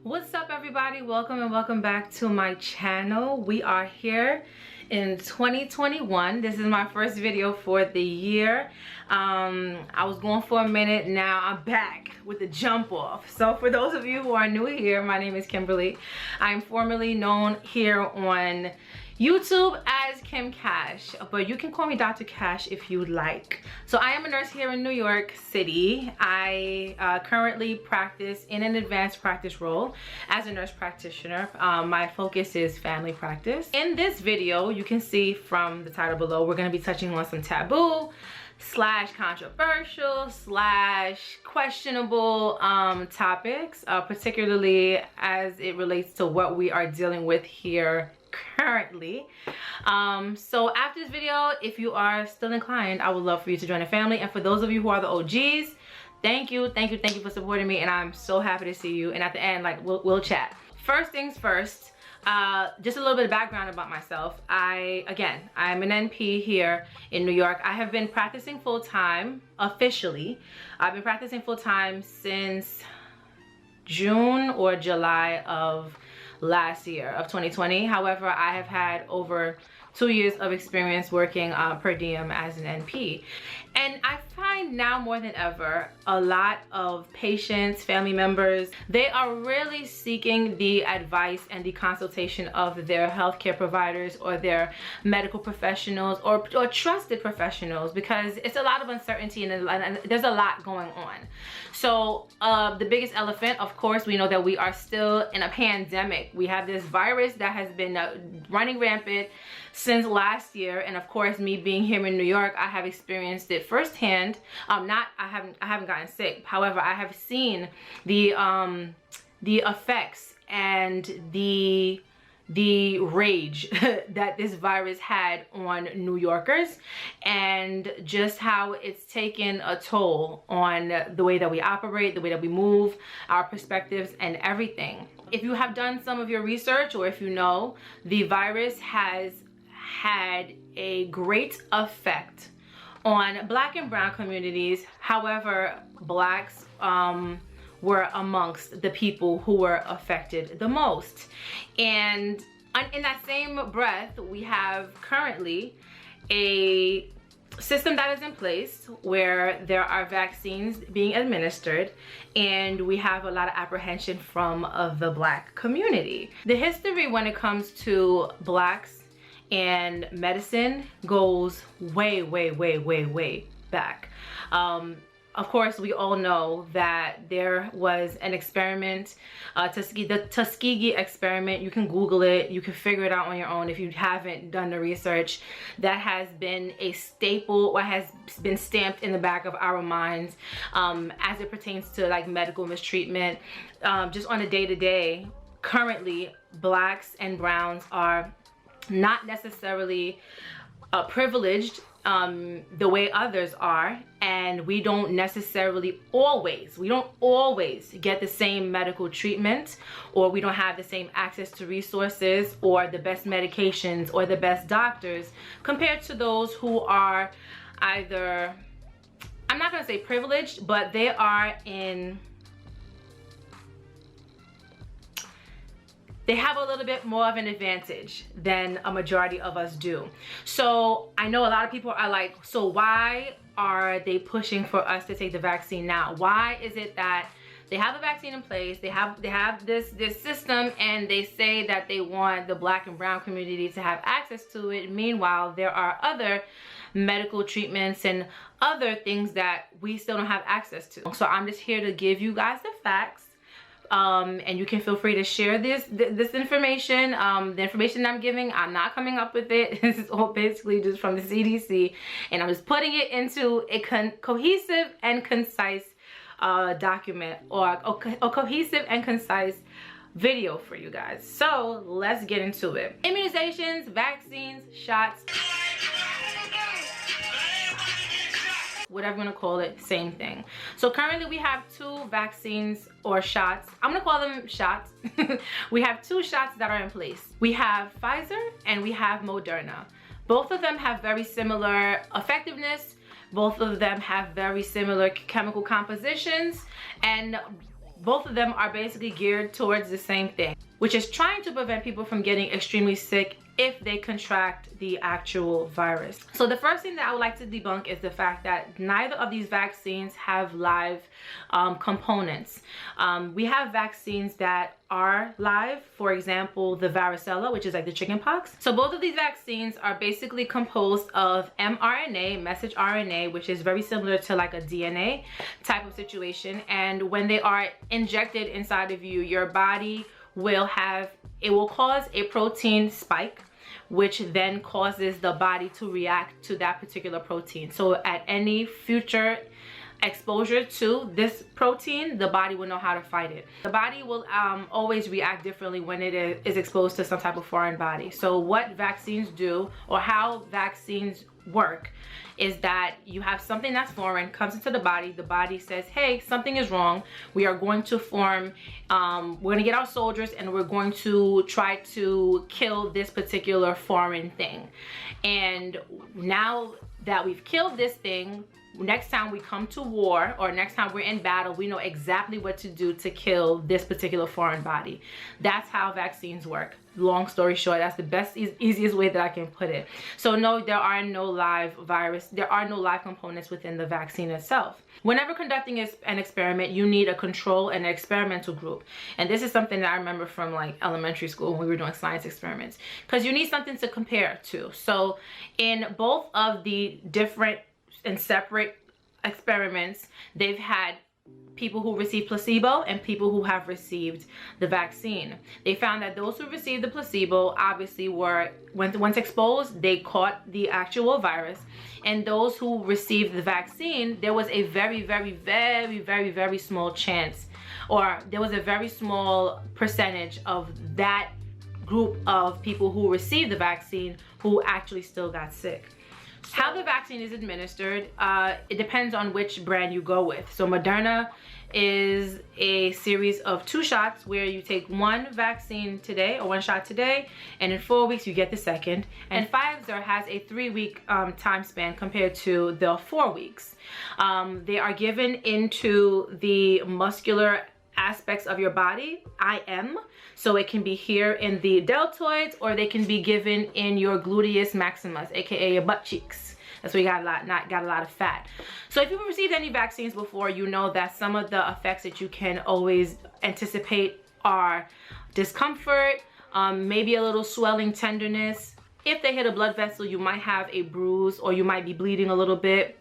What's up, everybody? Welcome and welcome back to my channel. We are here in 2021. This is my first video for the year. I was gone for a minute. Now I'm back with the jump off. So for those of you who are new here, my name is Kimberly. I'm formerly known here on YouTube as Kim Kash, but you can call me Dr. Kash if you like. So I am a nurse here in New York City. I currently practice in an advanced practice role as a nurse practitioner. My focus is family practice. In this video, you can see from the title below, we're going to be touching on some taboo / controversial / questionable topics, particularly as it relates to what we are dealing with here currently. So after this video, if you are still inclined, I would love for you to join the family. And for those of you who are the OGs, thank you for supporting me, and I'm so happy to see you. And at the end, like, we'll chat. First things first, just a little bit of background about myself. I'm an NP here in New York. I have been practicing full-time officially. I've been practicing full-time since June or July of last year of 2020. However, I have had over 2 years of experience working per diem as an NP. And I find now more than ever, a lot of patients, family members, they are really seeking the advice and the consultation of their healthcare providers or their medical professionals or trusted professionals, because it's a lot of uncertainty and there's a lot going on. So the biggest elephant, of course, we know that we are still in a pandemic. We have this virus that has been running rampant since last year, and of course, me being here in New York, I have experienced it firsthand. I haven't gotten sick. However, I have seen the effects and the rage that this virus had on New Yorkers, and just how it's taken a toll on the way that we operate, the way that we move, our perspectives, and everything. If you have done some of your research, or if you know, the virus has had a great effect on Black and brown communities. However, Blacks were amongst the people who were affected the most. And in that same breath, we have currently a system that is in place where there are vaccines being administered, and we have a lot of apprehension from the Black community. The history when it comes to Blacks and medicine goes way back. Of course, we all know that there was an experiment, the Tuskegee experiment. You can Google it. You can figure it out on your own if you haven't done the research. That has been a staple, or has been stamped in the back of our minds as it pertains to like medical mistreatment. Just on a day-to-day, currently, Blacks and browns are not necessarily privileged the way others are, and we don't necessarily always get the same medical treatment, or we don't have the same access to resources or the best medications or the best doctors compared to those who are either, I'm not going to say privileged, but they are in, they have a little bit more of an advantage than a majority of us do. So I know a lot of people are like, so why are they pushing for us to take the vaccine now? Why is it that they have a vaccine in place, they have this system, and they say that they want the Black and brown community to have access to it? Meanwhile, there are other medical treatments and other things that we still don't have access to. So I'm just here to give you guys the facts. And you can feel free to share this information. The information I'm giving, I'm not coming up with it. This is all basically just from the CDC, and I'm just putting it into a cohesive and concise document, or a cohesive and concise video for you guys. So let's get into it. Immunizations, vaccines, shots, whatever you want to call it, same thing. So currently we have 2 vaccines or shots. I'm gonna call them shots. We have 2 shots that are in place. We have Pfizer and we have Moderna. Both of them have very similar effectiveness. Both of them have very similar chemical compositions, and both of them are basically geared towards the same thing, which is trying to prevent people from getting extremely sick if they contract the actual virus. So the first thing that I would like to debunk is the fact that neither of these vaccines have live components. We have vaccines that are live, for example, the varicella, which is like the chickenpox. So both of these vaccines are basically composed of mRNA, message RNA, which is very similar to like a DNA type of situation. And when they are injected inside of you, your body will cause a protein spike, which then causes the body to react to that particular protein. So at any future exposure to this protein, the body will know how to fight it. The body will always react differently when it is exposed to some type of foreign body. So what vaccines do, or how vaccines work, is that you have something that's foreign comes into the body says, hey, something is wrong, we are going to form, we're going to get our soldiers and we're going to try to kill this particular foreign thing. And now that we've killed this thing, next time we come to war or next time we're in battle, we know exactly what to do to kill this particular foreign body. That's how vaccines work. Long story short, that's the best, easiest way that I can put it. So no, there are no live components within the vaccine itself. Whenever conducting an experiment, you need a control and an experimental group. And this is something that I remember from like elementary school when we were doing science experiments, because you need something to compare to. So in both of the different and separate experiments, they've had people who received placebo and people who have received the vaccine. They found that those who received the placebo obviously were, once exposed, they caught the actual virus. And those who received the vaccine, there was a very small chance, or there was a very small percentage of that group of people who received the vaccine who actually still got sick. How the vaccine is administered, it depends on which brand you go with. So Moderna is a series of 2 shots where you take one vaccine today, or 1 shot today, and in 4 weeks you get the second. And Pfizer has a 3-week time span compared to the 4 weeks. They are given into the muscular aspects of your body, IM, so it can be here in the deltoids, or they can be given in your gluteus maximus, aka your butt cheeks. That's where you got a lot of fat. So if you've received any vaccines before, you know that some of the effects that you can always anticipate are discomfort, maybe a little swelling, tenderness. If they hit a blood vessel, you might have a bruise or you might be bleeding a little bit.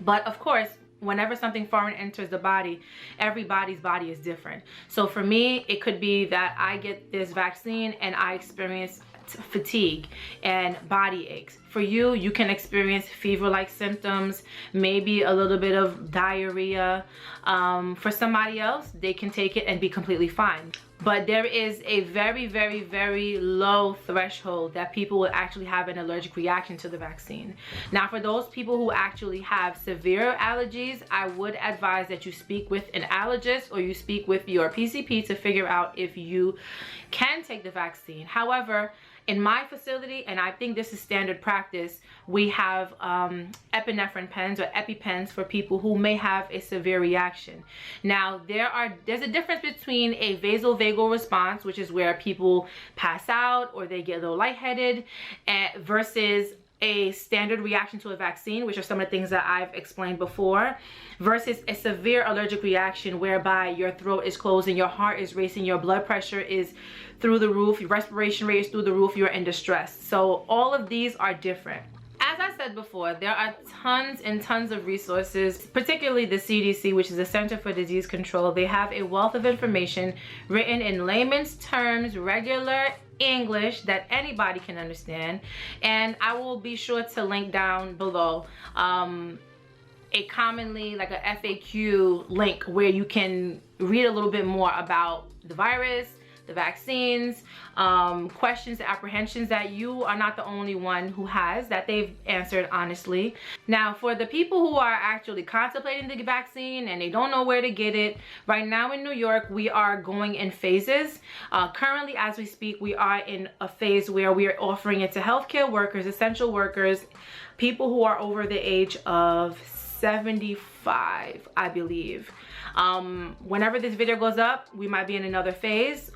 But of course, whenever something foreign enters the body, everybody's body is different. So for me, it could be that I get this vaccine and I experience fatigue and body aches. For you, you can experience fever-like symptoms, maybe a little bit of diarrhea. For somebody else, they can take it and be completely fine. But there is a very low threshold that people will actually have an allergic reaction to the vaccine. Now, for those people who actually have severe allergies, I would advise that you speak with an allergist or you speak with your PCP to figure out if you can take the vaccine. However, in my facility, and I think this is standard practice, we have epinephrine pens or EpiPens for people who may have a severe reaction. Now, there's a difference between a vasovagal response, which is where people pass out or they get a little lightheaded, versus a standard reaction to a vaccine, which are some of the things that I've explained before, versus a severe allergic reaction whereby your throat is closed and your heart is racing, your blood pressure is through the roof, your respiration rate is through the roof, you're in distress. So all of these are different. As I said before, there are tons and tons of resources, particularly the CDC, which is the Center for Disease Control. They have a wealth of information written in layman's terms, regular English that anybody can understand. And I will be sure to link down below a commonly like a FAQ link where you can read a little bit more about the virus, the vaccines, questions, apprehensions that you are not the only one who has, that they've answered honestly. Now, for the people who are actually contemplating the vaccine and they don't know where to get it, right now in New York, we are going in phases. Currently, as we speak, we are in a phase where we are offering it to healthcare workers, essential workers, people who are over the age of 74 5, I believe. Whenever this video goes up, we might be in another phase,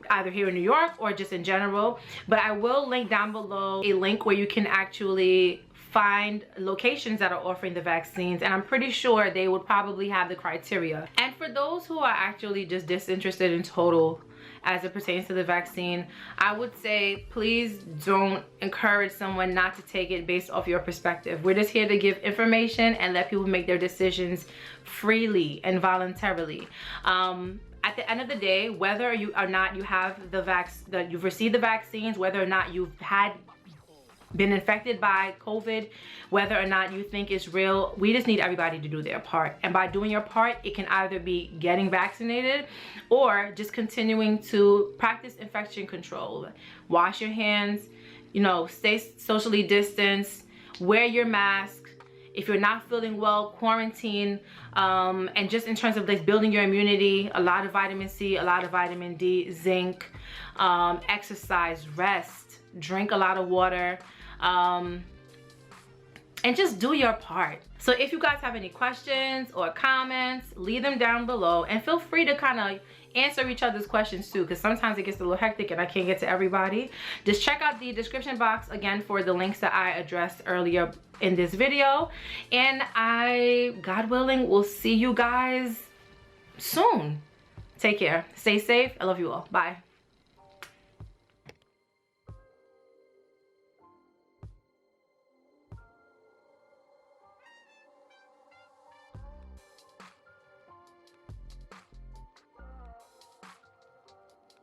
either here in New York or just in general. But I will link down below a link where you can actually find locations that are offering the vaccines, and I'm pretty sure they would probably have the criteria. And for those who are actually just disinterested in total as it pertains to the vaccine, I would say please don't encourage someone not to take it based off your perspective. We're just here to give information and let people make their decisions freely and voluntarily. At the end of the day, whether you or not you have you've received the vaccines, whether or not you've been infected by COVID, whether or not you think it's real, we just need everybody to do their part. And by doing your part, it can either be getting vaccinated or just continuing to practice infection control. Wash your hands, you know, stay socially distanced, wear your mask. If you're not feeling well, quarantine. And just in terms of like building your immunity, a lot of vitamin C, a lot of vitamin D, zinc, exercise, rest, drink a lot of water, and just do your part. So if you guys have any questions or comments, leave them down below, and feel free to kind of answer each other's questions too, because sometimes it gets a little hectic and I can't get to everybody. Just check out the description box again for the links that I addressed earlier in this video, and I, God willing, will see you guys soon. Take care, stay safe, I love you all, bye.